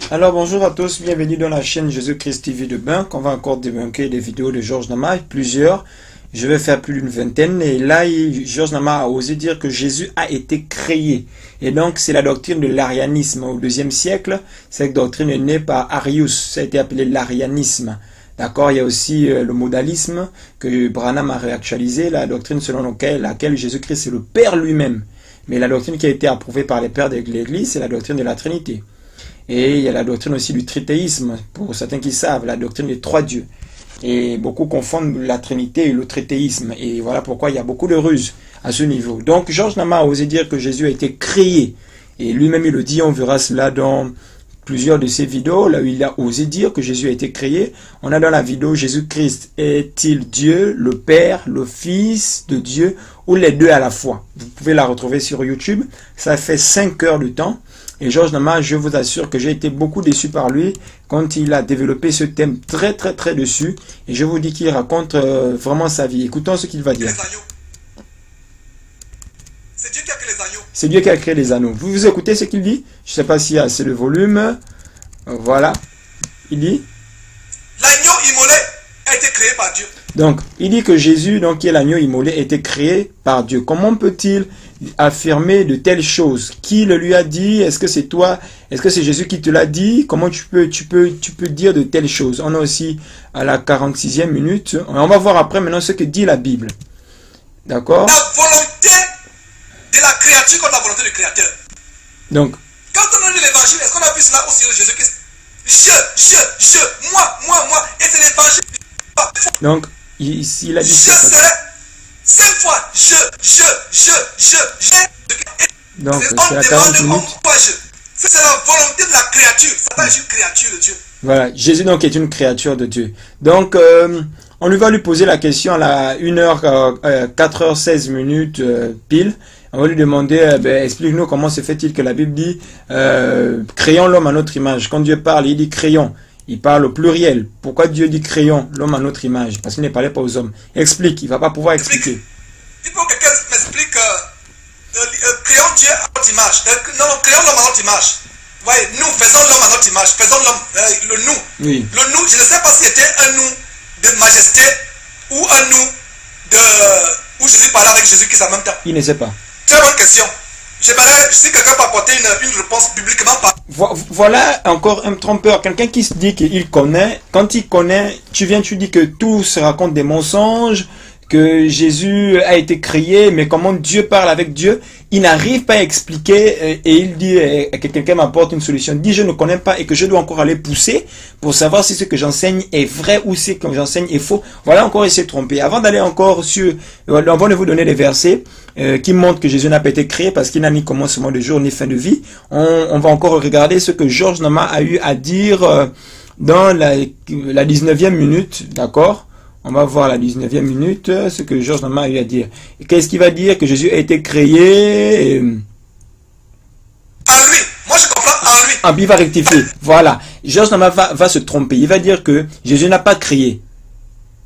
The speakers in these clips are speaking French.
Alors bonjour à tous, bienvenue dans la chaîne Jésus-Christ TV de Bunk. On va encore débunker des vidéos de Georges Nama, plusieurs. Je vais faire plus d'une vingtaine. Et là, Georges Nama a osé dire que Jésus a été créé. Et donc, c'est la doctrine de l'arianisme. Au IIe siècle, cette doctrine est née par Arius. Ça a été appelé l'arianisme. D'accord, il y a aussi le modalisme que Branham a réactualisé, la doctrine selon laquelle Jésus-Christ est le Père lui-même. Mais la doctrine qui a été approuvée par les pères de l'Église, c'est la doctrine de la Trinité. Et il y a la doctrine aussi du trithéisme, pour certains qui savent, la doctrine des trois dieux. Et beaucoup confondent la Trinité et le trithéisme. Et voilà pourquoi il y a beaucoup de ruses à ce niveau. Donc Georges Nama a osé dire que Jésus a été créé. Et lui-même il le dit, on verra cela dans plusieurs de ses vidéos, là où il a osé dire que Jésus a été créé. On a dans la vidéo Jésus-Christ est-il Dieu, le Père, le Fils de Dieu, ou les deux à la fois. Vous pouvez la retrouver sur YouTube. Ça fait 5 heures de temps. Et Georges Nama, je vous assure que j'ai été beaucoup déçu par lui quand il a développé ce thème très dessus. Et je vous dis qu'il raconte vraiment sa vie. Écoutons ce qu'il va dire. C'est Dieu qui a créé les agneaux. C'est Dieu qui a créé les anneaux. Vous écoutez ce qu'il dit? Je ne sais pas s'il y a assez de volume. Voilà. Il dit. L'agneau immolé a été créé par Dieu. Donc, il dit que Jésus, donc, qui est l'agneau immolé, a été créé par Dieu. Comment peut-il affirmer de telles choses? Qui le lui a dit? Est-ce que c'est toi? Est-ce que c'est Jésus qui te l'a dit? Comment tu peux dire de telles choses? On est aussi à la 46e minute. On va voir après maintenant ce que dit la Bible. D'accord? La volonté de la créature contre la volonté du créateur. Donc, quand on a lu l'évangile, est-ce qu'on a vu cela aussi de Jésus-Christ? Moi. Et c'est l'évangile. Donc, il a dit je ça. serai 5 fois. Donc, c'est à 40 minutes. C'est la volonté de la créature. Ça n'est pas une créature de Dieu. Voilà, Jésus donc est une créature de Dieu. Donc, on va lui poser la question à la 4h16 minutes pile. On va lui demander, explique-nous comment se fait-il que la Bible dit créons l'homme à notre image. Quand Dieu parle, il dit créons. Il parle au pluriel. Pourquoi Dieu dit créons l'homme à notre image? Parce qu'il ne parlait pas aux hommes. Explique, il ne va pas pouvoir expliquer. Il faut que quelqu'un m'explique créons Dieu à notre image. Non, créons l'homme à notre image. Ouais, nous faisons l'homme à notre image. Faisons l'homme, le nous. Oui. Le nous, je ne sais pas si c'était un nous de majesté ou un nous de où Jésus parlait avec Jésus-Christ en même temps. Il ne sait pas. Très bonne question. J'aimerais, si quelqu'un peut apporter une réponse publiquement par... Voilà encore un trompeur, quelqu'un qui se dit qu'il connaît. Quand il connaît, tu dis que tout se raconte des mensonges, que Jésus a été créé, mais comment Dieu parle avec Dieu, il n'arrive pas à expliquer et il dit que quelqu'un m'apporte une solution. Il dit je ne connais pas et que je dois encore aller pousser pour savoir si ce que j'enseigne est vrai ou si ce que j'enseigne est faux. Voilà encore, il s'est trompé. Avant d'aller encore sur... Avant de vous donner des versets qui montrent que Jésus n'a pas été créé parce qu'il n'a ni commencement de jour ni fin de vie, on va encore regarder ce que Georges Nama a eu à dire dans la 19e minute, d'accord? On va voir la 19e minute, ce que Georges Nama a eu à dire. Qu'est-ce qu'il va dire? Que Jésus a été créé... En lui. Moi, je comprends en lui. Ah, il va rectifier. Voilà. Georges Nama va se tromper. Il va dire que Jésus n'a pas créé.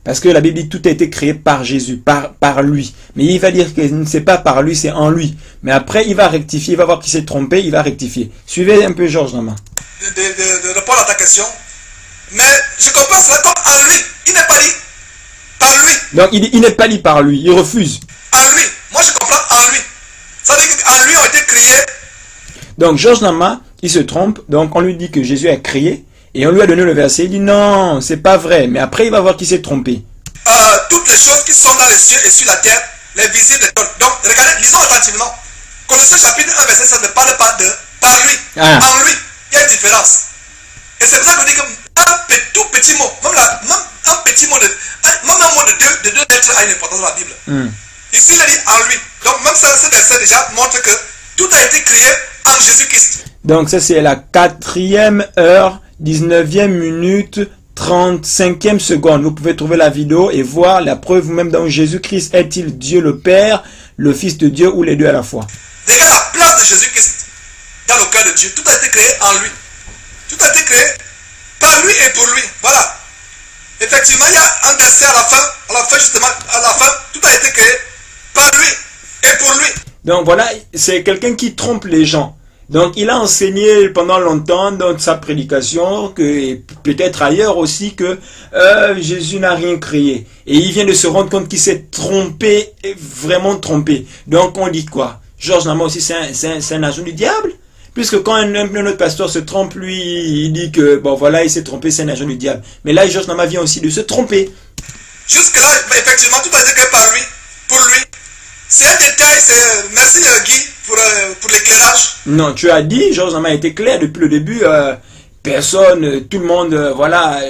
Parce que la Bible dit tout a été créé par Jésus, par lui. Mais il va dire que c'est pas par lui, c'est en lui. Mais après, il va rectifier. Il va voir qu'il s'est trompé. Il va rectifier. Suivez un peu Georges Nama. De répondre à ta question. Mais je comprends cela comme en lui. Il n'est pas dit par lui. Donc il n'est pas dit par lui, il refuse. En lui, moi je comprends en lui. Ça veut dire qu'en lui ont été créés. Donc Georges Nama, il se trompe, donc on lui dit que Jésus a créé, et on lui a donné le verset, il dit non, c'est pas vrai, mais après il va voir qu'il s'est trompé. Toutes les choses qui sont dans les cieux et sur la terre, les visibles, les tonnes. Donc regardez, lisons attentivement. Colossiens chapitre 1, verset 7 ne parle pas de par lui. Ah. En lui, il y a une différence. Et c'est pour ça que je dis que tout petit mot, même un petit mot même un mot de deux lettres a une importance dans la Bible. Ici, il a dit en lui. Donc, même ça, ce verset déjà montre que tout a été créé en Jésus-Christ. Donc, ça, c'est la 4e heure, 19e minute, 35e seconde. Vous pouvez trouver la vidéo et voir la preuve vous-même dans Jésus-Christ. Est-il Dieu le Père, le Fils de Dieu ou les deux à la fois? Regarde la place de Jésus-Christ dans le cœur de Dieu. Tout a été créé en lui. Tout a été créé par lui et pour lui. Voilà. Effectivement, il y a un verset à la fin justement, à la fin, tout a été créé par lui et pour lui. Donc voilà, c'est quelqu'un qui trompe les gens. Donc, il a enseigné pendant longtemps dans sa prédication, que, et peut-être ailleurs aussi, que Jésus n'a rien créé. Et il vient de se rendre compte qu'il s'est trompé, vraiment trompé. Donc, on dit quoi? Georges Nama aussi, c'est un agent du diable? Puisque quand un autre pasteur se trompe, lui, il dit que, bon voilà, il s'est trompé, c'est un agent du diable. Mais là, Georges Nama vient aussi de se tromper. Jusque-là, effectivement, tout a été que par lui, pour lui. C'est un détail, c'est... Merci Guy pour l'éclairage. Non, tu as dit, Georges Nama a été clair depuis le début, personne, tout le monde, voilà,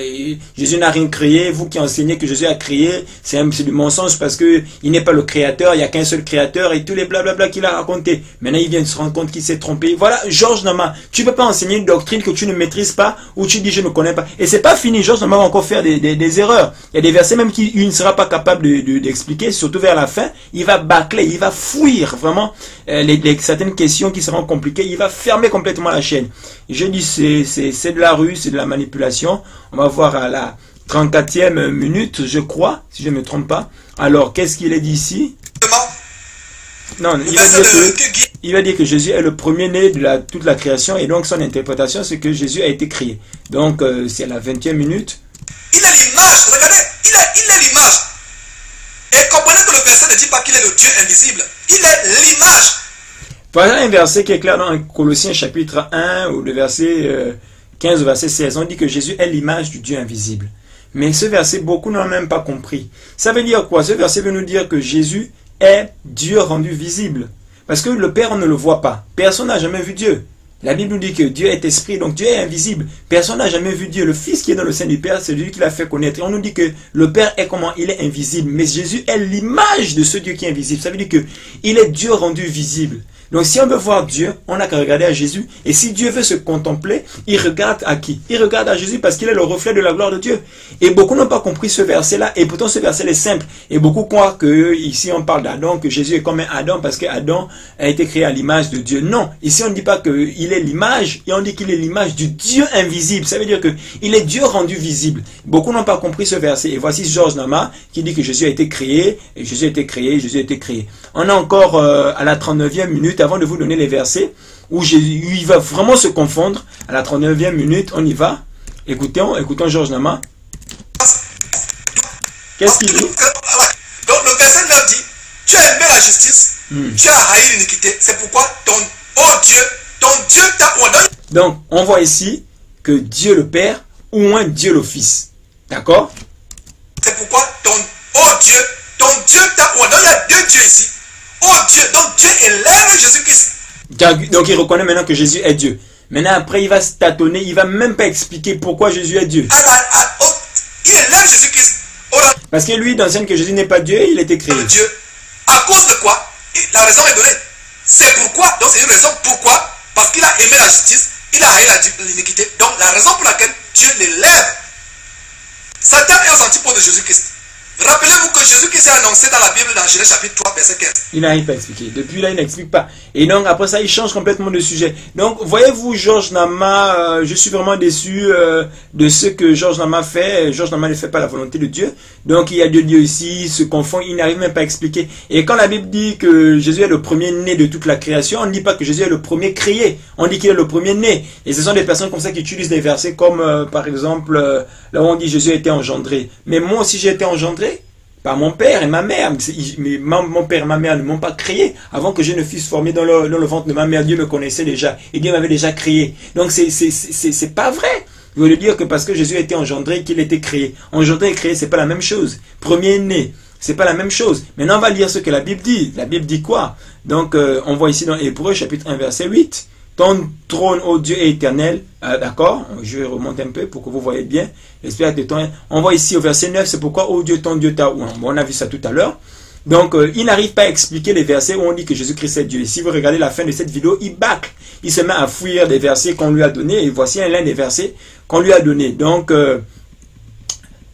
Jésus n'a rien créé, vous qui enseignez que Jésus a créé, c'est du mensonge parce que il n'est pas le créateur, il n'y a qu'un seul créateur et tous les blablabla qu'il a raconté. Maintenant, il vient de se rendre compte qu'il s'est trompé. Voilà, Georges Nama, tu ne peux pas enseigner une doctrine que tu ne maîtrises pas ou tu dis je ne connais pas. Et c'est pas fini, Georges Nama va encore faire des erreurs. Il y a des versets même qu'il ne sera pas capable d'expliquer, surtout vers la fin, il va bâcler, il va fuir vraiment certaines questions qui seront compliquées, il va fermer complètement la chaîne. Je dis c'est de la rue, c'est de la manipulation. On va voir à la 34e minute, je crois, si je ne me trompe pas. Alors, qu'est-ce qu'il est dit ici? Non, il va dire que Jésus est le premier-né de toute la création et donc son interprétation, c'est que Jésus a été créé. Donc, c'est à la 20e minute. Il est l'image, regardez, il est l'image. Et comprenez que le verset ne dit pas qu'il est le Dieu invisible. Il est l'image. Voilà un verset qui est clair dans Colossiens chapitre 1, ou le verset 15 au verset 16. On dit que Jésus est l'image du Dieu invisible. Mais ce verset, beaucoup n'ont même pas compris. Ça veut dire quoi? Ce verset veut nous dire que Jésus est Dieu rendu visible. Parce que le Père, on ne le voit pas. Personne n'a jamais vu Dieu. La Bible nous dit que Dieu est esprit, donc Dieu est invisible. Personne n'a jamais vu Dieu. Le Fils qui est dans le sein du Père, c'est lui qui l'a fait connaître. Et on nous dit que le Père est comment? Il est invisible. Mais Jésus est l'image de ce Dieu qui est invisible. Ça veut dire que il est Dieu rendu visible. Donc si on veut voir Dieu, on n'a qu'à regarder à Jésus. Et si Dieu veut se contempler, il regarde à qui? Il regarde à Jésus parce qu'il est le reflet de la gloire de Dieu. Et beaucoup n'ont pas compris ce verset-là. Et pourtant ce verset est simple. Et beaucoup croient que ici on parle d'Adam, que Jésus est comme un Adam parce qu'Adam a été créé à l'image de Dieu. Non, ici on ne dit pas qu'il est l'image, et on dit qu'il est l'image du Dieu invisible. Ça veut dire qu'il est Dieu rendu visible. Beaucoup n'ont pas compris ce verset. Et voici Georges Nama qui dit que Jésus a été créé, et Jésus a été créé, Jésus a été créé. On est encore à la 39e minute avant de vous donner les versets où Jésus, il va vraiment se confondre. À la 39e minute, on y va. Écoutons Georges Nama. Qu'est-ce qu'il dit? Donc le verset 9 dit, tu as aimé la justice, tu as haï l'iniquité, c'est pourquoi ton Dieu t'a ordonné. Donc on voit ici que Dieu le Père ou un Dieu le Fils. D'accord? C'est pourquoi ton Dieu t'a ordonné. Il y a deux dieux ici. Oh Dieu, donc Dieu élève Jésus-Christ. Donc il reconnaît maintenant que Jésus est Dieu. Maintenant après il va se tâtonner, il va même pas expliquer pourquoi Jésus est Dieu. Il élève Jésus-Christ. Parce que lui il enseigne que Jésus n'est pas Dieu, il a été créé. Dieu. À cause de quoi? La raison est donnée. C'est pourquoi, donc c'est une raison pourquoi, parce qu'il a aimé la justice, il a haï l'iniquité. Donc la raison pour laquelle Dieu l'élève. Satan est aux antipodes de Jésus-Christ. Rappelez-vous que Jésus-Christ est annoncé dans la Bible dans Genèse chapitre 3 verset 15. Il n'arrive pas à expliquer. Depuis là, il n'explique pas. Et donc après ça, il change complètement de sujet. Donc voyez-vous, Georges Nama, je suis vraiment déçu de ce que Georges Nama fait. Georges Nama ne fait pas la volonté de Dieu. Donc il y a deux dieux ici, il se confond, il n'arrive même pas à expliquer. Et quand la Bible dit que Jésus est le premier-né de toute la création, on ne dit pas que Jésus est le premier créé. On dit qu'il est le premier-né. Et ce sont des personnes comme ça qui utilisent des versets comme par exemple, là où on dit Jésus a été engendré. Mais moi aussi j'ai été engendré par mon père et ma mère. Mon père et ma mère ne m'ont pas créé. Avant que je ne fusse formé dans le ventre de ma mère, Dieu me connaissait déjà. Et Dieu m'avait déjà créé. Donc c'est pas vrai. Je veux dire que parce que Jésus a été engendré, qu'il était créé. Engendré et créé, c'est pas la même chose. Premier-né, c'est pas la même chose. Maintenant, on va lire ce que la Bible dit. La Bible dit quoi? Donc, on voit ici dans Hébreux, chapitre 1, verset 8. Ton trône, ô Dieu, est éternel. D'accord? Je remonte un peu pour que vous voyez bien. L'esprit de ton... On voit ici au verset 9, c'est pourquoi, ô Dieu, ton Dieu t'a... Bon, on a vu ça tout à l'heure. Donc, il n'arrive pas à expliquer les versets où on dit que Jésus-Christ est Dieu. Et si vous regardez la fin de cette vidéo, il bâcle. Il se met à fuir des versets qu'on lui a donnés. Et voici l'un des versets qu'on lui a donnés. Donc,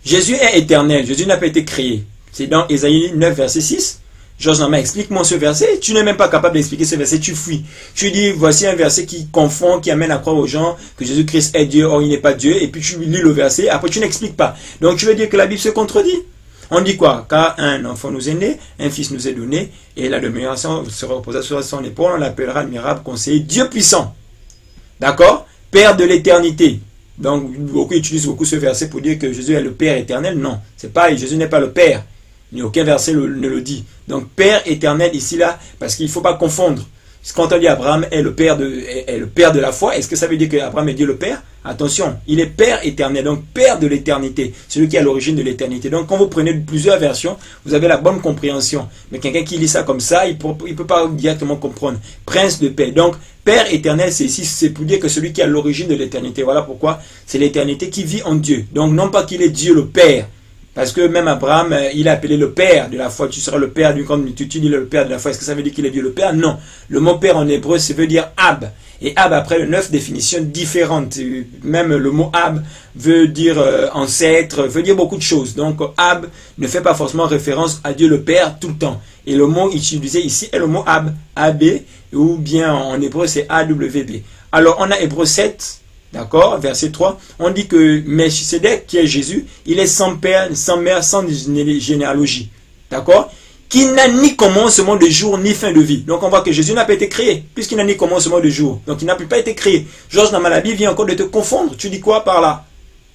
Jésus est éternel. Jésus n'a pas été créé. C'est dans Ésaïe 9, verset 6. Georges Nama, explique-moi ce verset. Tu n'es même pas capable d'expliquer ce verset, tu fuis. Tu dis, voici un verset qui confond, qui amène à croire aux gens que Jésus-Christ est Dieu, or il n'est pas Dieu, et puis tu lis le verset, après tu n'expliques pas. Donc tu veux dire que la Bible se contredit. On dit quoi? Car un enfant nous est né, un fils nous est donné, et la domination sera reposée sur son épaule, on l'appellera admirable conseiller, Dieu puissant. D'accord? Père de l'éternité. Donc, beaucoup utilisent beaucoup ce verset pour dire que Jésus est le Père éternel. Non, c'est pas, Jésus n'est pas le Père. Aucun verset ne le dit. Donc, Père éternel ici, là, parce qu'il ne faut pas confondre. Quand on dit Abraham est le père de la foi, est-ce que ça veut dire qu'Abraham est Dieu le Père? Attention, il est Père éternel, donc Père de l'éternité, celui qui est à l'origine de l'éternité. Donc quand vous prenez plusieurs versions, vous avez la bonne compréhension. Mais quelqu'un qui lit ça comme ça, il ne peut pas directement comprendre. Prince de paix. Donc Père éternel, c'est ici, c'est pour dire que celui qui est à l'origine de l'éternité. Voilà pourquoi c'est l'éternité qui vit en Dieu. Donc non pas qu'il est Dieu le Père. Parce que même Abraham, il a appelé le Père de la foi. Tu seras le Père d'une grande multitude, il est le Père de la foi. Est-ce que ça veut dire qu'il est Dieu le Père? Non. Le mot Père en hébreu, ça veut dire Ab. Et Ab, après 9 définitions différentes. Même le mot Ab veut dire ancêtre, veut dire beaucoup de choses. Donc Ab ne fait pas forcément référence à Dieu le Père tout le temps. Et le mot utilisé ici est le mot Ab, AB, ou bien en hébreu c'est AWB. Alors on a Hébreu 7. D'accord, verset 3, on dit que Melchisedec, qui est Jésus, il est sans père, sans mère, sans généalogie. D'accord? Qui n'a ni commencement de jour, ni fin de vie. Donc on voit que Jésus n'a pas été créé, puisqu'il n'a ni commencement de jour. Donc il n'a pas été créé. Georges Namalabi vient encore de te confondre. Tu dis quoi par là?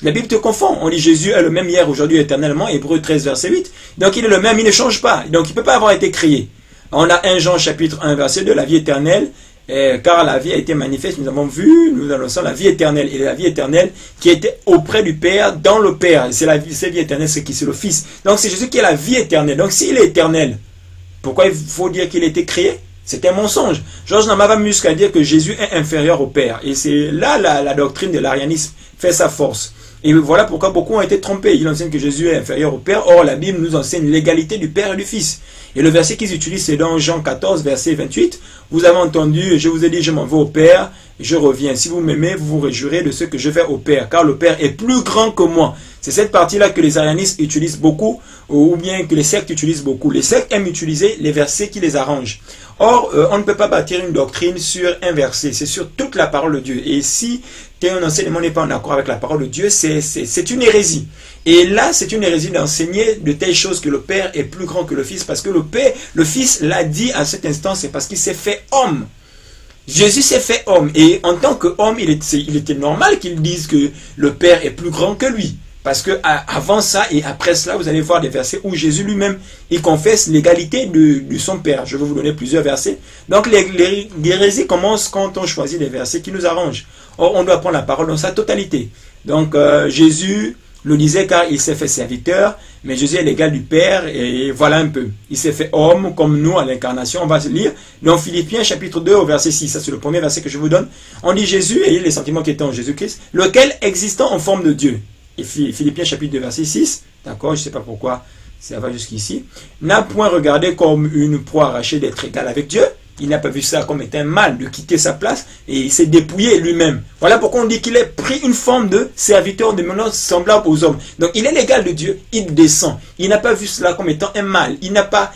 La Bible te confond. On dit Jésus est le même hier, aujourd'hui, éternellement. Hébreu 13, verset 8. Donc il est le même, il ne change pas. Donc il ne peut pas avoir été créé. On a 1 Jean chapitre 1, verset 2, la vie éternelle. Car la vie a été manifeste, nous avons vu, nous annonçons la vie éternelle. Et la vie éternelle qui était auprès du Père, dans le Père. C'est la vie, cette vie éternelle, c'est qui? C'est le Fils. Donc c'est Jésus qui est la vie éternelle. Donc s'il est éternel, pourquoi il faut dire qu'il a été créé? C'est un mensonge. Georges Nama va jusqu'à dire que Jésus est inférieur au Père. Et c'est là la doctrine de l'arianisme fait sa force. Et voilà pourquoi beaucoup ont été trompés. Ils enseignent que Jésus est inférieur au Père. Or, la Bible nous enseigne l'égalité du Père et du Fils. Et le verset qu'ils utilisent, c'est dans Jean 14, verset 28. Vous avez entendu, je vous ai dit, je m'en vais au Père, je reviens. Si vous m'aimez, vous vous réjouirez de ce que je fais au Père, car le Père est plus grand que moi. C'est cette partie-là que les arianistes utilisent beaucoup, ou bien que les sectes utilisent beaucoup. Les sectes aiment utiliser les versets qui les arrangent. Or, on ne peut pas bâtir une doctrine sur un verset, c'est sur toute la parole de Dieu. Et si un enseignement n'est pas en accord avec la parole de Dieu, c'est une hérésie. Et là, c'est une hérésie d'enseigner de telles choses que le Père est plus grand que le Fils, parce que le Fils l'a dit à cet instant, c'est parce qu'il s'est fait homme. Jésus s'est fait homme, et en tant qu'homme, il était normal qu'il dise que le Père est plus grand que lui. Parce que avant ça et après cela, vous allez voir des versets où Jésus lui-même, il confesse l'égalité de son Père. Je vais vous donner plusieurs versets. Donc l'hérésie commence quand on choisit des versets qui nous arrangent. Or, on doit prendre la parole dans sa totalité. Donc Jésus le disait car il s'est fait serviteur, mais Jésus est l'égal du Père, et voilà un peu. Il s'est fait homme comme nous à l'incarnation. On va se lire dans Philippiens chapitre 2 au verset 6. Ça c'est le premier verset que je vous donne. On dit Jésus, ayez les sentiments qui étaient en Jésus-Christ, lequel existant en forme de Dieu. Et Philippiens chapitre 2 verset 6, d'accord, je ne sais pas pourquoi ça va jusqu'ici, n'a point regardé comme une proie arrachée d'être égal avec Dieu. Il n'a pas vu ça comme étant un mal de quitter sa place, et il s'est dépouillé lui-même. Voilà pourquoi on dit qu'il a pris une forme de serviteur de maintenant semblable aux hommes. Donc il est l'égal de Dieu, il descend. Il n'a pas vu cela comme étant un mal. Il n'a pas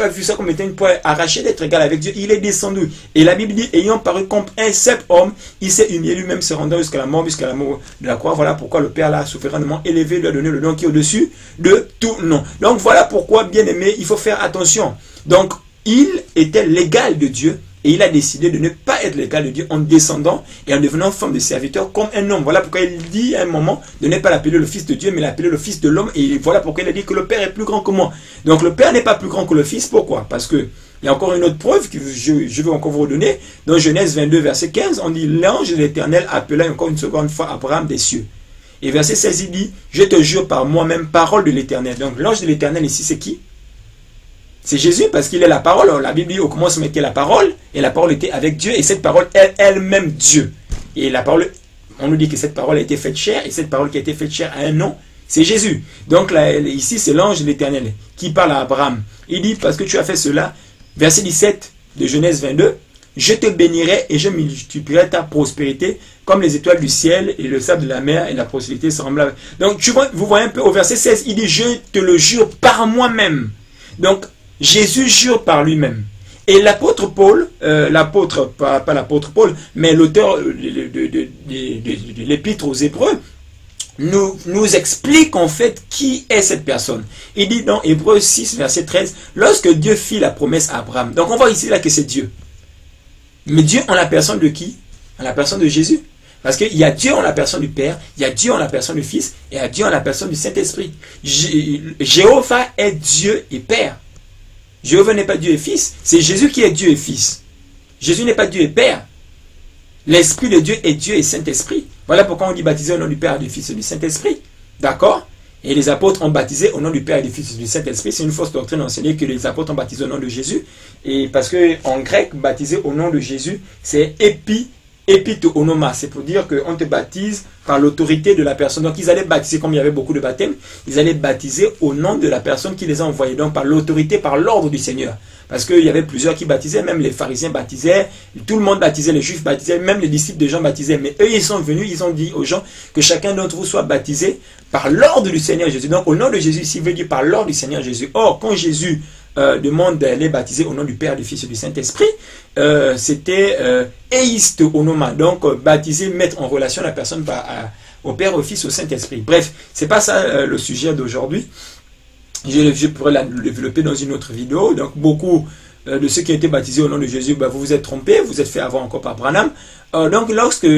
vu ça comme étant une proie arrachée d'être égal avec Dieu. Il est descendu. Et la Bible dit, ayant paru comme un simple homme, il s'est humilié lui-même, se rendant jusqu'à la mort de la croix. Voilà pourquoi le Père l'a souverainement élevé, lui a donné le nom qui est au-dessus de tout nom. Donc voilà pourquoi, bien aimé, il faut faire attention. Donc il était l'égal de Dieu, et il a décidé de ne pas être l'égal de Dieu en descendant et en devenant forme de serviteur comme un homme. Voilà pourquoi il dit à un moment de ne pas l'appeler le Fils de Dieu, mais l'appeler le Fils de l'homme. Et voilà pourquoi il a dit que le Père est plus grand que moi. Donc le Père n'est pas plus grand que le Fils. Pourquoi? Parce que il y a encore une autre preuve que je vais encore vous redonner. Dans Genèse 22, verset 15, on dit l'ange de l'Éternel appela encore une seconde fois Abraham des cieux. Et verset 16, il dit, je te jure par moi-même, parole de l'Éternel. Donc l'ange de l'Éternel ici, c'est qui? C'est Jésus, parce qu'il est la parole. Alors, la Bible dit au commencement était la parole, et la parole était avec Dieu, et cette parole est elle-même Dieu. Et la parole, on nous dit que cette parole a été faite chair, et cette parole qui a été faite chair a un nom, c'est Jésus. Donc là, ici, c'est l'ange de l'Éternel qui parle à Abraham. Il dit, parce que tu as fait cela, verset 17 de Genèse 22, je te bénirai et je multiplierai ta prospérité comme les étoiles du ciel et le sable de la mer et la prospérité semblable. Donc, vous voyez un peu au verset 16, il dit, je te le jure par moi-même. Donc, Jésus jure par lui-même. Et l'apôtre Paul, pas l'apôtre Paul, mais l'auteur de l'épître aux Hébreux, nous explique en fait qui est cette personne. Il dit dans Hébreux 6, verset 13, lorsque Dieu fit la promesse à Abraham. Donc on voit ici là que c'est Dieu. Mais Dieu en la personne de qui? En la personne de Jésus. Parce qu'il y a Dieu en la personne du Père, il y a Dieu en la personne du Fils, et il y a Dieu en la personne du Saint-Esprit. Jéhovah est Dieu et Père. Jéhovah n'est pas Dieu et Fils, c'est Jésus qui est Dieu et Fils. Jésus n'est pas Dieu et Père. L'Esprit de Dieu est Dieu et Saint-Esprit. Voilà pourquoi on dit baptiser au nom du Père, du Fils et du Saint-Esprit. D'accord? Et les apôtres ont baptisé au nom du Père, du Fils et du Saint-Esprit. C'est une fausse doctrine enseignée que les apôtres ont baptisé au nom de Jésus. Et parce que en grec, baptiser au nom de Jésus, c'est épitoonoma. C'est pour dire qu'on te baptise par l'autorité de la personne. Donc ils allaient baptiser, comme il y avait beaucoup de baptêmes, ils allaient baptiser au nom de la personne qui les a envoyés. Donc par l'autorité, par l'ordre du Seigneur. Parce qu'il y avait plusieurs qui baptisaient, même les pharisiens baptisaient, tout le monde baptisait, les juifs baptisaient, même les disciples de Jean baptisaient. Mais eux, ils sont venus, ils ont dit aux gens que chacun d'entre vous soit baptisé par l'ordre du Seigneur Jésus. Donc au nom de Jésus, ici, veut dire par l'ordre du Seigneur Jésus. Or, quand Jésus demande d'aller baptiser au nom du Père, du Fils et du Saint-Esprit, c'était eistoonoma. Donc baptiser, mettre en relation la personne au Père, au Fils, au Saint-Esprit. Bref, c'est pas ça le sujet d'aujourd'hui. Je pourrais la développer dans une autre vidéo. Donc beaucoup de ceux qui ont été baptisés au nom de Jésus, vous vous êtes trompés, vous êtes fait avoir encore par Branham. Donc lorsque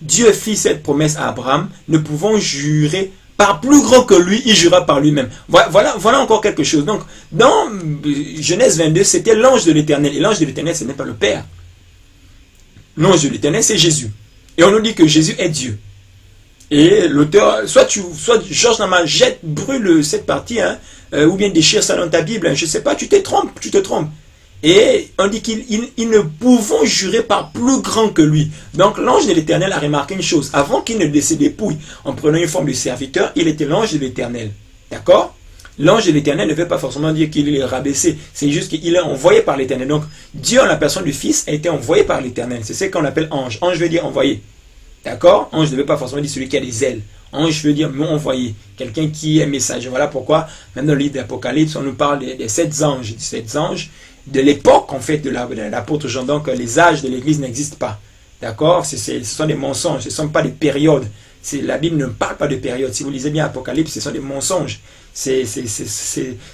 Dieu fit cette promesse à Abraham, nous pouvons jurer par plus grand que lui, il jura par lui-même. Voilà encore quelque chose. Donc dans Genèse 22, c'était l'ange de l'Éternel. Et l'ange de l'Éternel, ce n'est pas le Père. L'ange de l'Éternel, c'est Jésus. Et on nous dit que Jésus est Dieu. Et l'auteur, soit Georges Nama brûle cette partie, hein, ou bien déchire ça dans ta Bible, hein, je ne sais pas, tu te trompes. Et on dit qu'ils ne pouvons jurer par plus grand que lui. Donc l'ange de l'Éternel a remarqué une chose, avant qu'il ne se dépouille en prenant une forme de serviteur, il était l'ange de l'Éternel. D'accord? L'ange de l'Éternel ne veut pas forcément dire qu'il est rabaissé, c'est juste qu'il est envoyé par l'Éternel. Donc Dieu en la personne du Fils a été envoyé par l'Éternel. C'est ce qu'on appelle ange. Ange veut dire envoyé. D'accord? Ange ne veut pas forcément dire celui qui a des ailes. Ange veut dire m'ont envoyé. Quelqu'un qui est messager. Voilà pourquoi, même dans le livre d'Apocalypse, on nous parle des 7 anges. Des 7 anges de l'époque, en fait, de l'apôtre Jean. Donc, les âges de l'Église n'existent pas. D'accord? Ce sont des mensonges. Ce ne sont pas des périodes. La Bible ne parle pas de périodes. Si vous lisez bien Apocalypse, ce sont des mensonges. Ce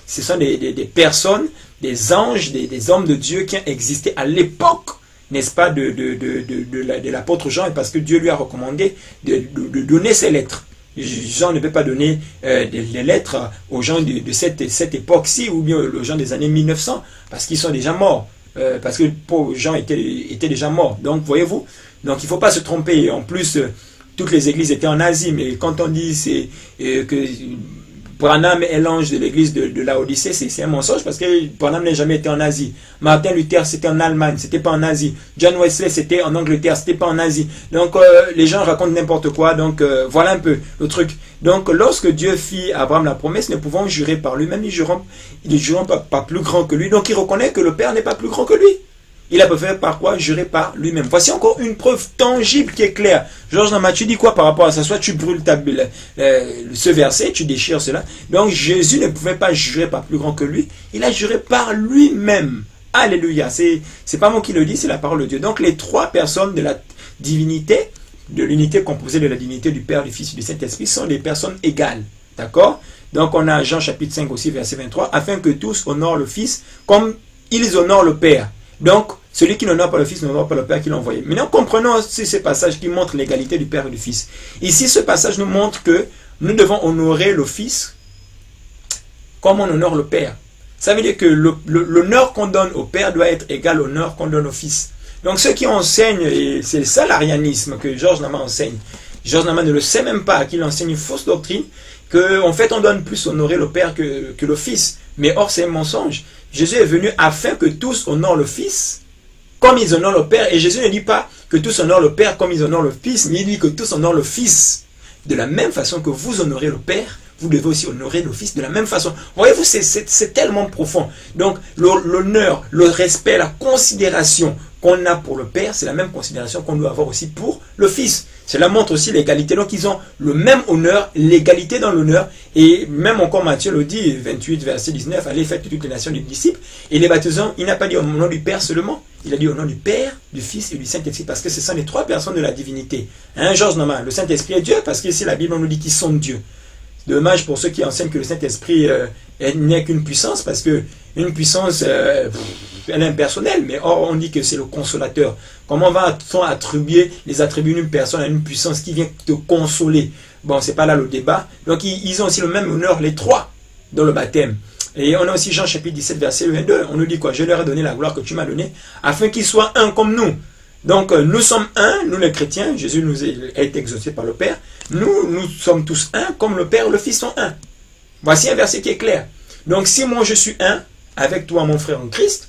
sont des personnes, des anges, des hommes de Dieu qui ont existé à l'époque, n'est-ce pas, de l'apôtre Jean, parce que Dieu lui a recommandé de donner ses lettres. Jean ne peut pas donner des lettres aux gens de cette époque-ci, ou bien aux gens des années 1900, parce qu'ils sont déjà morts, parce que pauvre Jean était déjà mort. Donc, voyez-vous, donc il ne faut pas se tromper. En plus, toutes les églises étaient en Asie, mais quand on dit que Branham est l'ange de l'église de Laodicée, c'est un mensonge, parce que Branham n'a jamais été en Asie. Martin Luther, c'était en Allemagne, c'était pas en Asie. John Wesley, c'était en Angleterre, c'était pas en Asie. Donc les gens racontent n'importe quoi. Donc voilà un peu le truc. Donc lorsque Dieu fit à Abraham la promesse, nous pouvons jurer par lui-même, ils jurons pas plus grand que lui. Donc il reconnaît que le Père n'est pas plus grand que lui. Il a préféré par quoi? Jurer par lui-même. Voici encore une preuve tangible qui est claire. Georges Nama, tu dis quoi par rapport à ça? Soit tu brûles ce verset, tu déchires cela. Donc Jésus ne pouvait pas jurer par plus grand que lui. Il a juré par lui-même. Alléluia. C'est pas moi qui le dis, c'est la parole de Dieu. Donc les 3 personnes de la divinité, de l'unité composée de la divinité du Père, du Fils et du Saint-Esprit, sont des personnes égales. D'accord? Donc on a Jean chapitre 5 aussi, verset 23, afin que tous honorent le Fils comme ils honorent le Père. Donc, celui qui n'honore pas le Fils n'honore pas le Père qui l'a envoyé. Maintenant, comprenons aussi ce passage qui montre l'égalité du Père et du Fils. Ici, ce passage nous montre que nous devons honorer le Fils comme on honore le Père. Ça veut dire que l'honneur qu'on donne au Père doit être égal à l'honneur qu'on donne au Fils. Donc, ceux qui enseignent, et c'est ça l'arianisme que Georges Nama enseigne. Georges Nama ne le sait même pas, qu'il enseigne une fausse doctrine, qu'en fait, on donne plus honorer le Père que le Fils. Mais or, c'est un mensonge. Jésus est venu afin que tous honorent le Fils comme ils honorent le Père. Et Jésus ne dit pas que tous honorent le Père comme ils honorent le Fils, mais il dit que tous honorent le Fils. De la même façon que vous honorez le Père, vous devez aussi honorer le Fils de la même façon. Voyez-vous, c'est tellement profond. Donc, l'honneur, le respect, la considération qu'on a pour le Père, c'est la même considération qu'on doit avoir aussi pour le Fils. Cela montre aussi l'égalité. Donc ils ont le même honneur, l'égalité dans l'honneur. Et même encore Matthieu le dit, 28, verset 19, allez faire toutes les nations des disciples. Et les baptisants, il n'a pas dit au nom du Père seulement. Il a dit au nom du Père, du Fils et du Saint-Esprit. Parce que ce sont les trois personnes de la divinité. Hein, Georges Nama, le Saint-Esprit est Dieu. Parce qu'ici la Bible, on nous dit qu'ils sont Dieu. Dommage pour ceux qui enseignent que le Saint-Esprit n'est qu'une puissance. Parce que une puissance, elle est impersonnelle. Mais or, on dit que c'est le consolateur. Comment va-t-on attribuer les attributs d'une personne à une puissance qui vient te consoler? Bon, c'est pas là le débat. Donc, ils ont aussi le même honneur, les trois, dans le baptême. Et on a aussi Jean chapitre 17, verset 22. On nous dit quoi? Je leur ai donné la gloire que tu m'as donnée, afin qu'ils soient un comme nous. Donc, nous sommes un, nous les chrétiens. Jésus nous a été exaucé par le Père. Nous sommes tous un, comme le Père et le Fils sont un. Voici un verset qui est clair. Donc, si moi je suis un, avec toi, mon frère en Christ,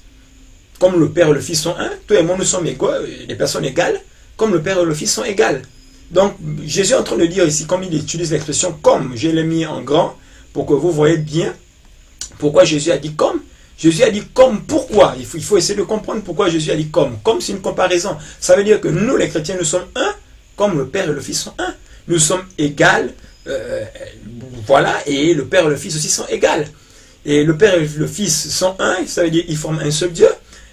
comme le Père et le Fils sont un, toi et moi nous sommes égaux, des personnes égales, comme le Père et le Fils sont égales. Donc, Jésus est en train de dire ici, comme il utilise l'expression comme, je l'ai mis en grand, pour que vous voyez bien pourquoi Jésus a dit comme. Jésus a dit comme, pourquoi? Il faut essayer de comprendre pourquoi Jésus a dit comme. Comme, c'est une comparaison. Ça veut dire que nous, les chrétiens, nous sommes un, comme le Père et le Fils sont un. Nous sommes égales, voilà, et le Père et le Fils aussi sont égales. Et le Père et le Fils sont un, ça veut dire qu'ils forment un seul Dieu.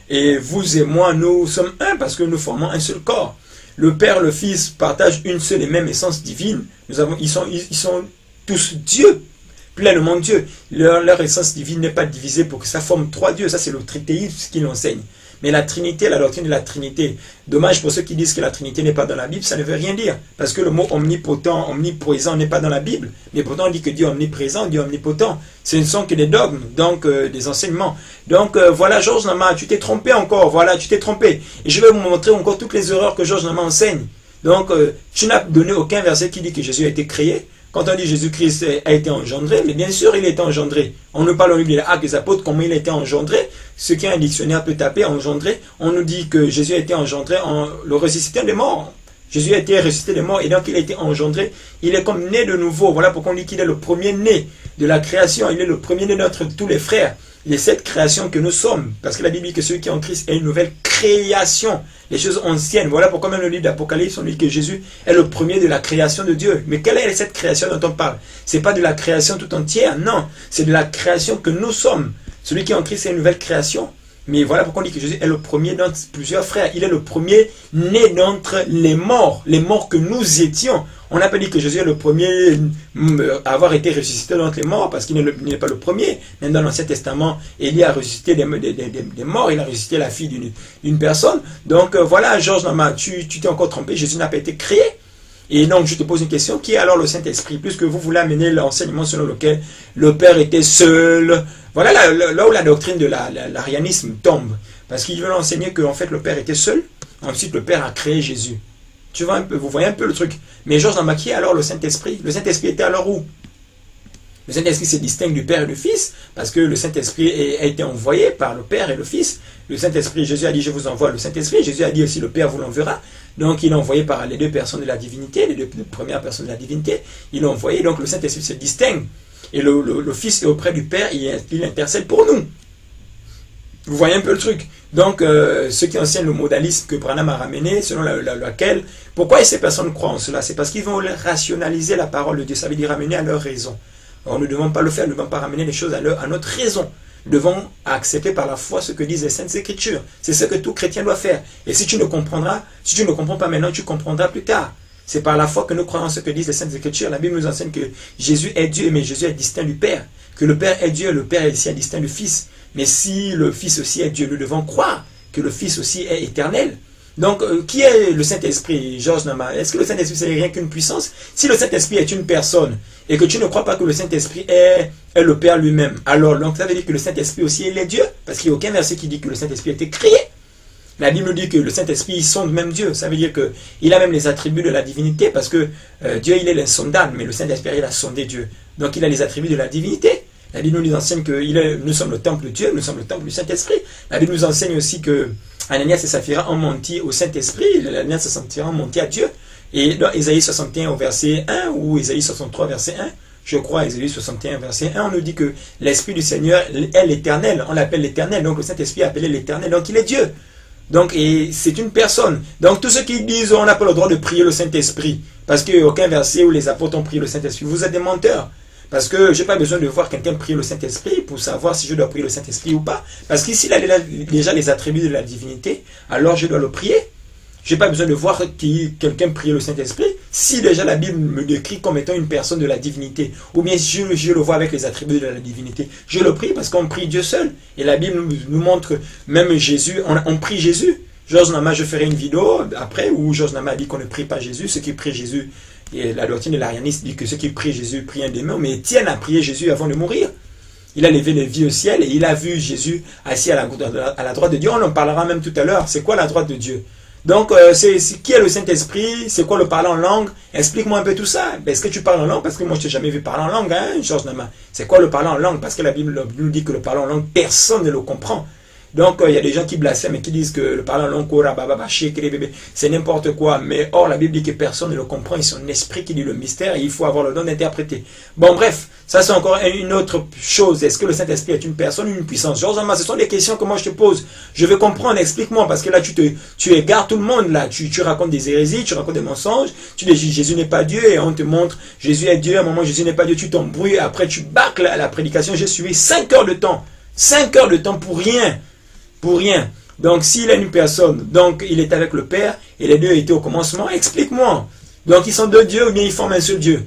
Et vous et moi, nous sommes un parce que nous formons un seul corps. Le Père et le Fils partagent une seule et même essence divine. Ils sont tous Dieu, pleinement Dieu. Leur essence divine n'est pas divisée pour que ça forme trois dieux. Ça, c'est le trithéisme qui l'enseigne. Mais la Trinité, la doctrine de la Trinité, dommage pour ceux qui disent que la Trinité n'est pas dans la Bible, ça ne veut rien dire. Parce que le mot omnipotent, omniprésent n'est pas dans la Bible. Mais pourtant on dit que Dieu est omniprésent, Dieu est omnipotent. Ce ne sont que des dogmes, donc des enseignements. Donc voilà, Georges Nama, tu t'es trompé encore, voilà, tu t'es trompé. Et je vais vous montrer encore toutes les erreurs que Georges Nama enseigne. Donc tu n'as donné aucun verset qui dit que Jésus a été créé. Quand on dit Jésus-Christ a été engendré, mais bien sûr il a été engendré. On ne parle de l'acte des apôtres, comment il a été engendré. Ce qui est un dictionnaire peut taper, engendré. On nous dit que Jésus a été engendré en le ressuscitant des morts. Jésus a été ressuscité des morts et donc il a été engendré. Il est comme né de nouveau. Voilà pourquoi on dit qu'il est le premier-né de la création. Il est le premier-né de tous les frères. Il est cette création que nous sommes. Parce que la Bible dit que celui qui est en Christ est une nouvelle création. Les choses anciennes. Voilà pourquoi même le livre d'Apocalypse, on dit que Jésus est le premier de la création de Dieu. Mais quelle est cette création dont on parle? C'est pas de la création tout entière, non. C'est de la création que nous sommes. Celui qui est en Christ est une nouvelle création. Mais voilà pourquoi on dit que Jésus est le premier d'entre plusieurs frères. Il est le premier né d'entre les morts que nous étions. On n'a pas dit que Jésus est le premier à avoir été ressuscité d'entre les morts, parce qu'il n'est pas le premier. Même dans l'Ancien Testament, Élie a ressuscité des morts, il a ressuscité la fille d'une personne. Donc voilà, Georges Nama, tu t'es encore trompé, Jésus n'a pas été créé. Et donc je te pose une question, qui est alors le Saint-Esprit? Puisque vous voulez amener l'enseignement selon lequel le Père était seul. Voilà là où la doctrine de l'arianisme tombe. Parce qu'ils veulent enseigner qu'en fait le Père était seul, ensuite le Père a créé Jésus. Tu vois un peu, vous voyez un peu le truc. Mais Georges Nama, qui est alors le Saint-Esprit? Le Saint-Esprit était alors où? Le Saint-Esprit se distingue du Père et du Fils, parce que le Saint-Esprit a été envoyé par le Père et le Fils. Le Saint-Esprit, Jésus a dit, je vous envoie le Saint-Esprit. Jésus a dit aussi, le Père vous l'enverra. Donc, il est envoyé par les deux personnes de la divinité, les deux premières personnes de la divinité. Il est envoyé, donc le Saint-Esprit se distingue. Et le Fils est auprès du Père, il intercède pour nous. Vous voyez un peu le truc. Donc, ceux qui enseignent le modalisme que Branham a ramené, selon laquelle, pourquoi ces personnes croient en cela? C'est parce qu'ils vont rationaliser la parole de Dieu. Ça veut dire ramener à leur raison. Alors, nous ne devons pas le faire, nous ne devons pas ramener les choses à notre raison. Nous devons accepter par la foi ce que disent les Saintes Écritures. C'est ce que tout chrétien doit faire. Et si tu ne comprends pas maintenant, tu comprendras plus tard. C'est par la foi que nous croyons en ce que disent les Saintes Écritures. La Bible nous enseigne que Jésus est Dieu, mais Jésus est distinct du Père. Que le Père est Dieu, le Père est aussi distinct du Fils. Mais si le Fils aussi est Dieu, nous devons croire que le Fils aussi est éternel. Donc, qui est le Saint-Esprit, Georges Nama? Est-ce que le Saint-Esprit, c'est rien qu'une puissance? Si le Saint-Esprit est une personne, et que tu ne crois pas que le Saint-Esprit est le Père lui-même, alors donc ça veut dire que le Saint-Esprit aussi il est Dieu, parce qu'il n'y a aucun verset qui dit que le Saint-Esprit a été créé. La Bible dit que le Saint-Esprit, il sonde même Dieu. Ça veut dire qu'il a même les attributs de la divinité, parce que Dieu, il est l'insondable, mais le Saint-Esprit, il a sondé Dieu. Donc, il a les attributs de la divinité. La Bible nous enseigne que nous sommes le temple de Dieu, nous sommes le temple du Saint-Esprit. La Bible nous enseigne aussi que Ananias et Saphira ont menti au Saint-Esprit, Ananias et Saphira ont menti à Dieu. Et dans Ésaïe 61 au verset 1, ou Ésaïe 63 verset 1, je crois, Ésaïe 61 verset 1, on nous dit que l'Esprit du Seigneur est l'Éternel, on l'appelle l'Éternel, donc le Saint-Esprit est appelé l'Éternel, donc il est Dieu. Donc, et c'est une personne. Donc, tous ceux qui disent on n'a pas le droit de prier le Saint-Esprit, parce qu'il n'y a aucun verset où les apôtres ont prié le Saint-Esprit, vous êtes des menteurs. Parce que je n'ai pas besoin de voir quelqu'un prier le Saint-Esprit pour savoir si je dois prier le Saint-Esprit ou pas. Parce qu'ici, il a déjà les attributs de la divinité, alors je dois le prier. Je n'ai pas besoin de voir quelqu'un prier le Saint-Esprit. Si déjà la Bible me décrit comme étant une personne de la divinité, ou bien si je le vois avec les attributs de la divinité, je le prie parce qu'on prie Dieu seul. Et la Bible nous montre que même Jésus, on prie Jésus. Georges Nama, je ferai une vidéo après où Georges Nama dit qu'on ne prie pas Jésus. Ceux qui prient Jésus, et la doctrine de l'arianisme dit que ceux qui prient Jésus prient un démon. Mais Étienne a prié Jésus avant de mourir. Il a levé les yeux au ciel et il a vu Jésus assis à la droite de Dieu. On en parlera même tout à l'heure. C'est quoi la droite de Dieu? Donc, qui est le Saint-Esprit? C'est quoi le parler en langue? Explique-moi un peu tout ça. Est-ce que tu parles en langue? Parce que moi, je t'ai jamais vu parler en langue, hein, Georges Nama. C'est quoi le parler en langue? Parce que la Bible nous dit que le parler en langue, personne ne le comprend. Donc, il y a des gens qui blasphèment et qui disent que le parler en langue, c'est n'importe quoi. Mais or, la Bible dit que personne ne le comprend. C'est son esprit qui dit le mystère et il faut avoir le don d'interpréter. Bon, bref, ça c'est encore une autre chose. Est-ce que le Saint-Esprit est une personne ou une puissance? Georges Nama, ce sont des questions que moi je te pose. Je veux comprendre, explique-moi, parce que là, tu égares tout le monde, là. Tu racontes des hérésies, tu racontes des mensonges. Tu dis Jésus n'est pas Dieu et on te montre Jésus est Dieu. À un moment, Jésus n'est pas Dieu, tu t'embrouilles. Après, tu bâcles la prédication. J'ai suivi 5 heures de temps. 5 heures de temps pour rien. Pour rien. Donc, s'il est une personne, donc il est avec le Père, et les deux étaient au commencement, explique-moi. Donc, ils sont deux dieux, ou bien ils forment un seul Dieu.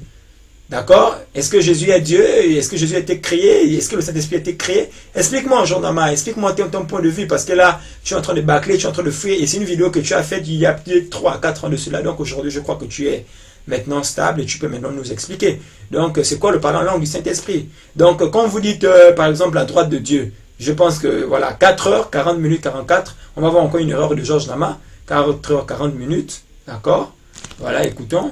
D'accord? Est-ce que Jésus est Dieu? Est-ce que Jésus a été créé? Est-ce que le Saint-Esprit a été créé? Explique-moi, Georges Nama, explique-moi ton point de vue, parce que là, tu es en train de bâcler, tu es en train de fuir, et c'est une vidéo que tu as faite il y a peut-être 3 à 4 ans de cela. Donc, aujourd'hui, je crois que tu es maintenant stable, et tu peux maintenant nous expliquer. Donc, c'est quoi le parler en langue du Saint-Esprit? Donc, quand vous dites, par exemple, la droite de Dieu, je pense que, voilà, 4 heures, 40 minutes, 44. On va voir encore une erreur de Georges Nama. 4 heures, 40 minutes. D'accord? Voilà, écoutons.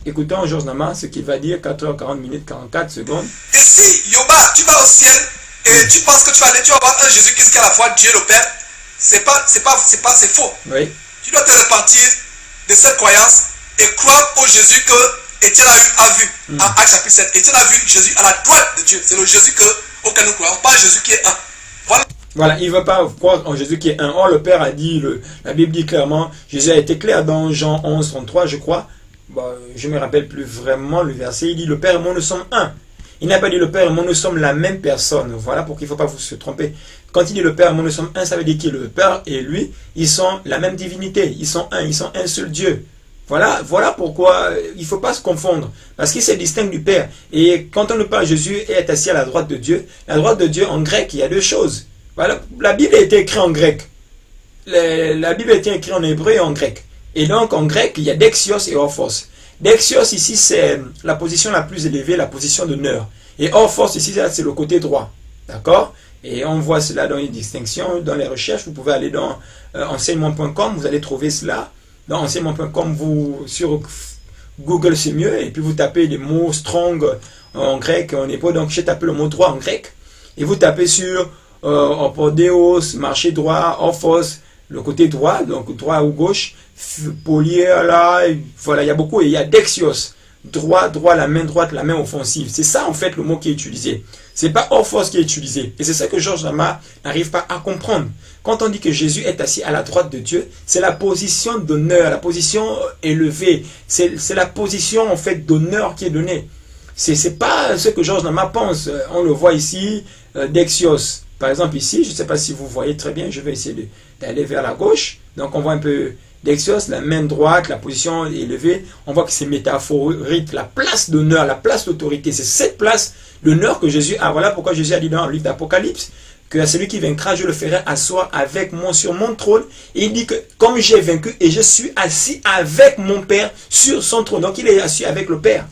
Écoutons Georges Nama, ce qu'il va dire. 4 heures, 40 minutes, 44 secondes. Et si, Yoba, tu vas au ciel et tu penses que tu vas voir un Jésus-Christ qui est à la fois Dieu le Père, c'est faux. Oui. Tu dois te repentir de cette croyance et croire au Jésus que Étienne a vu. En Actes chapitre 7. Étienne a vu Jésus à la droite de Dieu. C'est le Jésus auquel nous croyons, pas Jésus qui est un. Voilà, il ne veut pas croire en Jésus qui est un. Or, le Père a dit, la Bible dit clairement, Jésus a été clair dans Jean 11, 33, je crois. Bon, je ne me rappelle plus vraiment le verset. Il dit, le Père et moi, nous sommes un. Il n'a pas dit, le Père et moi, nous sommes la même personne. Voilà, pour qu'il ne faut pas vous se tromper. Quand il dit, le Père et moi, nous sommes un, ça veut dire que le Père et lui, ils sont la même divinité. Ils sont un seul Dieu. Voilà pourquoi il ne faut pas se confondre. Parce qu'il se distingue du Père. Et quand on nous parle, Jésus est assis à la droite de Dieu. La droite de Dieu, en grec, il y a deux choses. Voilà, la Bible a été écrite en grec. La Bible a été écrite en hébreu et en grec. Et donc, en grec, il y a Dexios et Orphos. Dexios, ici, c'est la position la plus élevée, la position d'honneur. Et Orphos, ici, c'est le côté droit. D'accord? Et on voit cela dans les distinctions, dans les recherches. Vous pouvez aller dans enseignement.com, vous allez trouver cela. Dans enseignement.com, sur Google, c'est mieux. Et puis, vous tapez les mots strong en grec, en hébreu. Donc, j'ai tapé le mot droit en grec. Et vous tapez sur Orpodeos, marché droit, Orphos, le côté droit, donc droit ou gauche, polier là, voilà, il y a beaucoup, et il y a Dexios, droit, la main droite, la main offensive. C'est ça en fait le mot qui est utilisé. C'est pas Orphos qui est utilisé. Et c'est ça que Georges Nama n'arrive pas à comprendre. Quand on dit que Jésus est assis à la droite de Dieu, c'est la position d'honneur, la position élevée. C'est la position en fait d'honneur qui est donnée. C'est pas ce que Georges Nama pense. On le voit ici, Dexios. Par exemple ici, je ne sais pas si vous voyez très bien, je vais essayer d'aller vers la gauche. Donc on voit un peu Dexios, la main droite, la position élevée. On voit que c'est métaphorique, la place d'honneur, la place d'autorité. C'est cette place d'honneur que Jésus a. Voilà pourquoi Jésus a dit dans le livre d'Apocalypse que à celui qui vaincra, je le ferai asseoir avec moi sur mon trône. Et il dit que comme j'ai vaincu et je suis assis avec mon Père sur son trône. Donc il est assis avec le Père.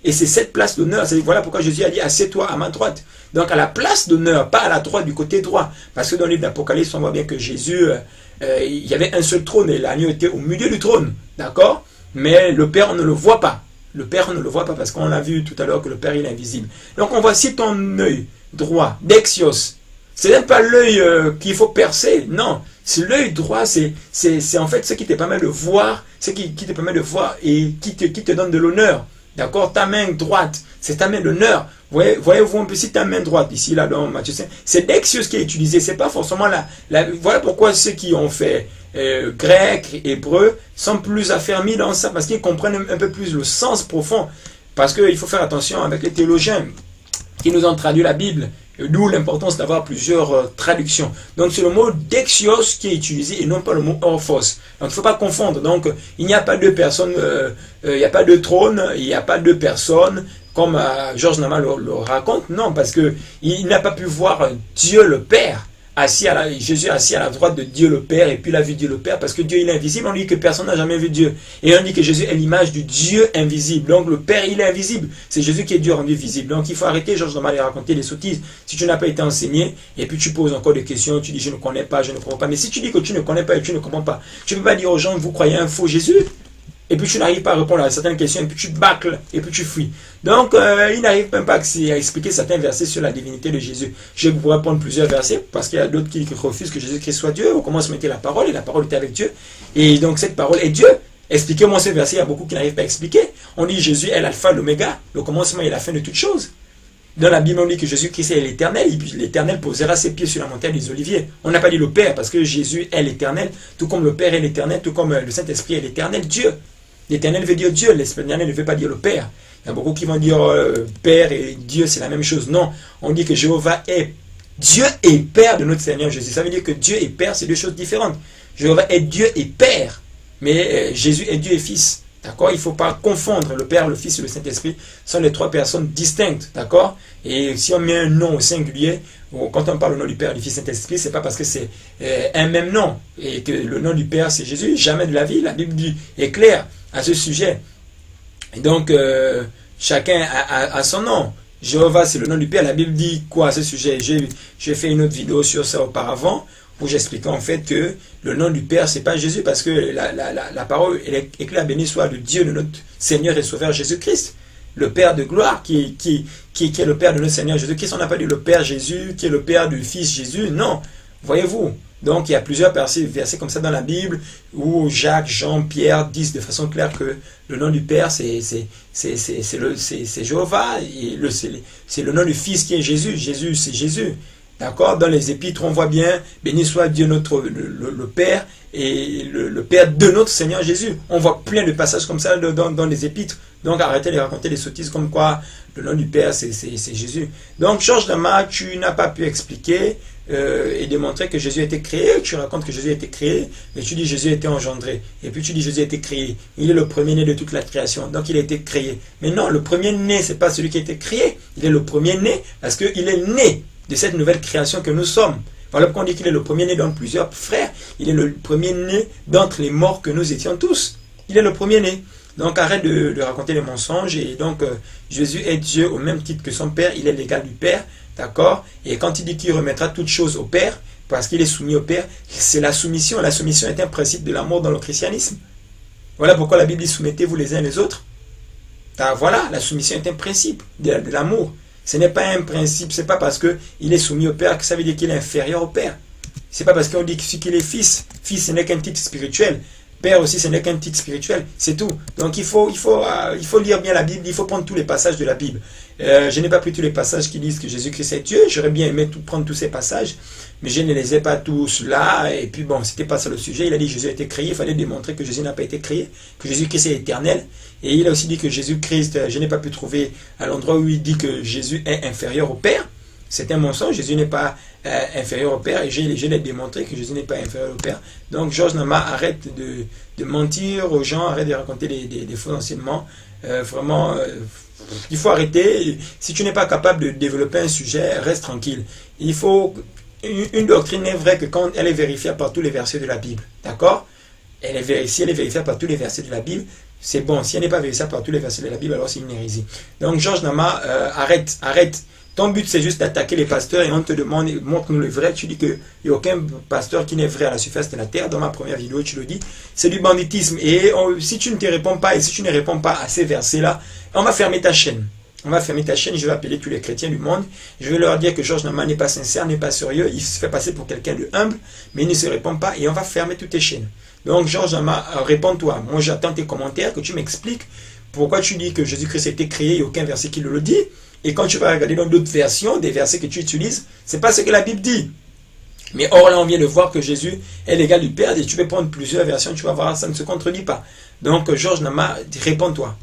Et c'est cette place d'honneur. Voilà pourquoi Jésus a dit, assieds-toi à ma droite. Donc à la place d'honneur, pas à la droite du côté droit. Parce que dans le livre d'Apocalypse, on voit bien que Jésus, il y avait un seul trône et l'agneau était au milieu du trône. D'accord? Mais le Père, on ne le voit pas. Le Père, on ne le voit pas parce qu'on a vu tout à l'heure que le Père, il est invisible. Donc on voit si ton œil droit, Dexios, c'est même pas l'œil qu'il faut percer. Non, c'est l'œil droit, c'est en fait ce qui te permet de voir, ce qui te permet de voir et qui te donne de l'honneur. D'accord? Ta main droite, c'est ta main d'honneur. Voyez-vous un peu si ta main droite, ici, là, dans Matthieu 5, c'est Dexios qui est utilisé. C'est pas forcément voilà pourquoi ceux qui ont fait grec, hébreu, sont plus affermis dans ça, parce qu'ils comprennent un peu plus le sens profond. Parce qu'il faut faire attention avec les théologiens qui nous ont traduit la Bible. D'où l'importance d'avoir plusieurs traductions. Donc c'est le mot Dexios qui est utilisé et non pas le mot Orphos. Donc il ne faut pas confondre. Donc il n'y a pas deux personnes, il n'y a pas deux trônes, il n'y a pas deux personnes, comme Georges Nama le raconte. Non, parce qu'il n'a pas pu voir Dieu le Père. Jésus assis à la droite de Dieu le Père, et puis il a vu Dieu le Père, parce que Dieu il est invisible. On dit que personne n'a jamais vu Dieu, et on dit que Jésus est l'image du Dieu invisible. Donc le Père il est invisible, c'est Jésus qui est Dieu rendu visible. Donc il faut arrêter, Georges Nama, de raconter des sottises. Si tu n'as pas été enseigné, et puis tu poses encore des questions, tu dis je ne connais pas, je ne comprends pas. Mais si tu dis que tu ne connais pas et tu ne comprends pas, tu ne peux pas dire aux gens vous croyez un faux Jésus, et puis tu n'arrives pas à répondre à certaines questions, et puis tu bâcles, et puis tu fuis. Donc, il n'arrive même pas à expliquer certains versets sur la divinité de Jésus. Je pourrais prendre plusieurs versets, parce qu'il y a d'autres qui refusent que Jésus-Christ soit Dieu. Au commencement était la parole, et la parole était avec Dieu. Et donc, cette parole est Dieu. Expliquez-moi ce verset, il y a beaucoup qui n'arrivent pas à expliquer. On dit Jésus est l'alpha, l'oméga, le commencement et la fin de toutes choses. Dans la Bible, on dit que Jésus-Christ est l'éternel, et puis l'éternel posera ses pieds sur la montagne des Oliviers. On n'a pas dit le Père, parce que Jésus est l'éternel, tout comme le Père est l'éternel, tout comme le Saint-Esprit est l'éternel, Dieu. L'éternel veut dire Dieu, l'éternel ne veut pas dire le Père. Il y a beaucoup qui vont dire Père et Dieu, c'est la même chose. Non, on dit que Jéhovah est Dieu et Père de notre Seigneur Jésus. Ça veut dire que Dieu et Père, c'est deux choses différentes. Jéhovah est Dieu et Père, mais Jésus est Dieu et Fils. D'accord? Il ne faut pas confondre le Père, le Fils et le Saint-Esprit. Ce sont les trois personnes distinctes. D'accord? Et si on met un nom au singulier, quand on parle au nom du Père, du Fils et du Saint-Esprit, ce n'est pas parce que c'est un même nom et que le nom du Père, c'est Jésus. Jamais de la vie. La Bible est claire à ce sujet. Et donc, chacun a son nom. Jéhovah, c'est le nom du Père. La Bible dit quoi à ce sujet? J'ai fait une autre vidéo sur ça auparavant, où j'expliquais en fait que le nom du Père, c'est pas Jésus, parce que la parole est claire, béni soit le Dieu de notre Seigneur et Sauveur Jésus-Christ, le Père de gloire, qui est le Père de notre Seigneur Jésus-Christ. On n'a pas dit le Père Jésus, qui est le Père du Fils Jésus, non. Voyez-vous? Donc il y a plusieurs versets comme ça dans la Bible où Jacques, Jean, Pierre disent de façon claire que le nom du Père c'est Jéhovah, et c'est le nom du Fils qui est Jésus. Jésus c'est Jésus. D'accord? Dans les épîtres on voit bien béni soit Dieu le Père et le Père de notre Seigneur Jésus. On voit plein de passages comme ça dans les épîtres. Donc arrêtez de raconter des sottises comme quoi le nom du Père c'est Jésus. Donc Georges Nama, tu n'as pas pu expliquer et démontrer que Jésus a été créé. Tu racontes que Jésus a été créé, mais tu dis Jésus a été engendré. Et puis tu dis Jésus a été créé. Il est le premier-né de toute la création. Donc il a été créé. Mais non, le premier-né, ce n'est pas celui qui a été créé. Il est le premier-né parce qu'il est né de cette nouvelle création que nous sommes. Voilà pourquoi on dit qu'il est le premier-né d'entre plusieurs frères. Il est le premier-né d'entre les morts que nous étions tous. Il est le premier-né. Donc arrête de raconter les mensonges. Et donc Jésus est Dieu au même titre que son Père. Il est l'égal du Père. D'accord? Et quand il dit qu'il remettra toutes choses au Père, parce qu'il est soumis au Père, c'est la soumission. La soumission est un principe de l'amour dans le christianisme. Voilà pourquoi la Bible dit soumettez-vous les uns les autres. Voilà, la soumission est un principe de l'amour. Ce n'est pas un principe, c'est pas parce qu'il est soumis au Père que ça veut dire qu'il est inférieur au Père. C'est pas parce qu'on dit qu'il est fils. Fils, ce n'est qu'un titre spirituel. Père aussi, ce n'est qu'un titre spirituel. C'est tout. Donc il faut lire bien la Bible, il faut prendre tous les passages de la Bible. Je n'ai pas pris tous les passages qui disent que Jésus-Christ est Dieu. J'aurais bien aimé prendre tous ces passages, mais je ne les ai pas tous là. Et puis bon, c'était pas ça le sujet. Il a dit que Jésus a été créé. Il fallait démontrer que Jésus n'a pas été créé, que Jésus-Christ est éternel. Et il a aussi dit que Jésus-Christ, je n'ai pas pu trouver à l'endroit où il dit que Jésus est inférieur au Père. C'est un mensonge. Jésus n'est pas inférieur au Père. Et je l'ai démontré que Jésus n'est pas inférieur au Père. Donc Georges Nama, arrête de mentir aux gens, arrête de raconter des faux enseignements. Vraiment, il faut arrêter. Si tu n'es pas capable de développer un sujet, reste tranquille. Il faut... Une doctrine n'est vraie que quand elle est vérifiée par tous les versets de la Bible. D'accord? Si elle est vérifiée par tous les versets de la Bible, c'est bon. Si elle n'est pas vérifiée par tous les versets de la Bible, alors c'est une hérésie. Donc Georges Nama, arrête. Ton but, c'est juste d'attaquer les pasteurs et on te demande, montre-nous le vrai. Tu dis qu'il n'y a aucun pasteur qui n'est vrai à la surface de la terre. Dans ma première vidéo, tu le dis. C'est du banditisme. Et si tu ne te réponds pas et si tu ne réponds pas à ces versets-là, on va fermer ta chaîne. On va fermer ta chaîne. Je vais appeler tous les chrétiens du monde. Je vais leur dire que Georges Nama n'est pas sincère, n'est pas sérieux. Il se fait passer pour quelqu'un de humble, mais il ne se répond pas et on va fermer toutes tes chaînes. Donc, Georges Nama, réponds-toi. Moi, j'attends tes commentaires, que tu m'expliques Pourquoi tu dis que Jésus-Christ a été créé? Il n'y a aucun verset qui le dit. Et quand tu vas regarder dans d'autres versions, des versets que tu utilises, c'est pas ce que la Bible dit. Mais or là, on vient de voir que Jésus est l'égal du Père, et tu peux prendre plusieurs versions, tu vas voir, ça ne se contredit pas. Donc, Georges Nama, réponds-toi.